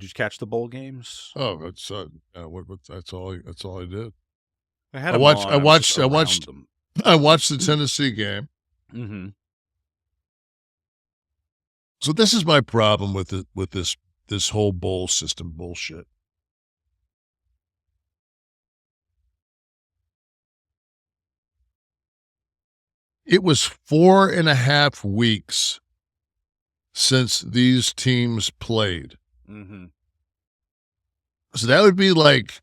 Did you catch the bowl games? Oh, that's that's all I did. I had them on. I watched them. I watched the Tennessee game. Mm-hmm. So this is my problem with this whole bowl system bullshit. It was 4.5 weeks since these teams played. Mm-hmm. So that would be like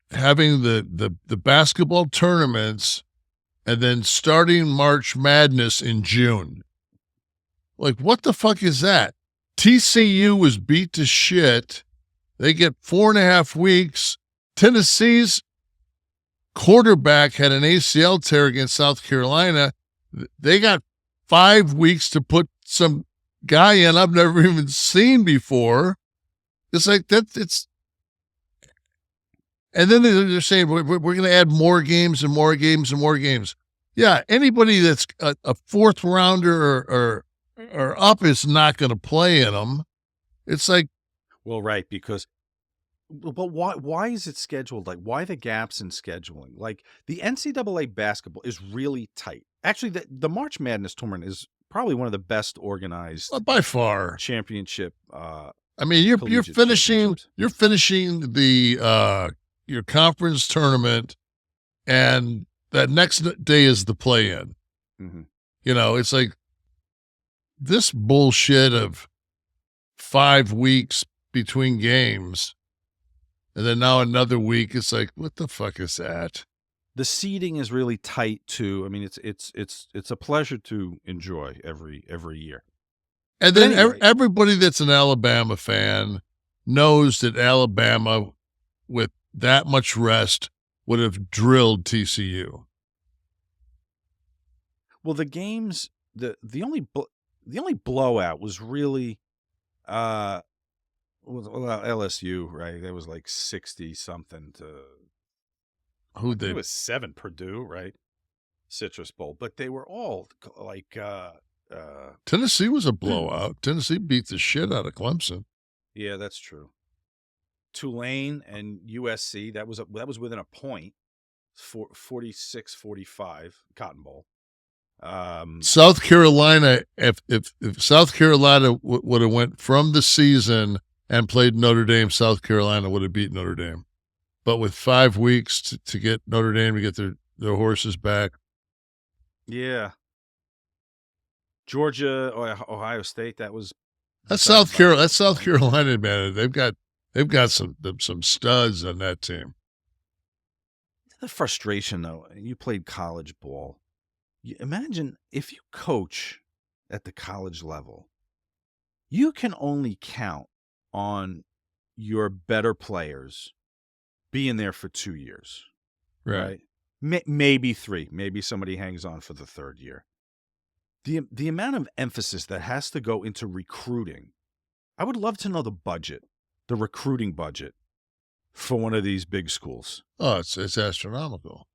having the basketball tournaments and then starting March Madness in June. Like, what the fuck is that? TCU was beat to shit. They get 4.5 weeks. Tennessee's quarterback had an ACL tear against South Carolina. They got 5 weeks to put some guy in I've never even seen before. It's like that. And then they're saying we're going to add more games and more games and more games. Yeah, anybody that's a fourth rounder or up is not going to play in them. It's like, well, right, because, but why is it scheduled? Like, why the gaps in scheduling? Like, the NCAA basketball is really tight. Actually, the March Madness tournament is probably one of the best organized by far championship. I mean, you're finishing the your conference tournament, and that next day is the play-in. Mm-hmm. You know, it's like this bullshit of 5 weeks between games, and then now another week. It's like, what the fuck is that? The seating is really tight too. I mean, it's a pleasure to enjoy every year. And then anyway, everybody that's an Alabama fan knows that Alabama, with that much rest, would have drilled TCU. Well, the games, the only blowout was really, LSU, right? That was like 60 something to. It was 7 Purdue, right? Citrus Bowl, but they were all like. Tennessee was a blowout. Tennessee beat the shit out of Clemson. Yeah, that's true. Tulane and USC, that was within a point, 46-45, Cotton Bowl. South Carolina, if South Carolina would have went from the season and played Notre Dame, South Carolina would have beat Notre Dame. But with 5 weeks to get Notre Dame to get their horses back. Yeah. Georgia, Ohio State, that's South Carolina. That's South Carolina, man. They've got some studs on that team. The frustration, though, you played college ball. Imagine if you coach at the college level, you can count on your better players being there for 2 years, right? Maybe 3. Maybe somebody hangs on for the 3rd year. The amount of emphasis that has to go into recruiting, I would love to know the recruiting budget for one of these big schools. Oh, it's astronomical.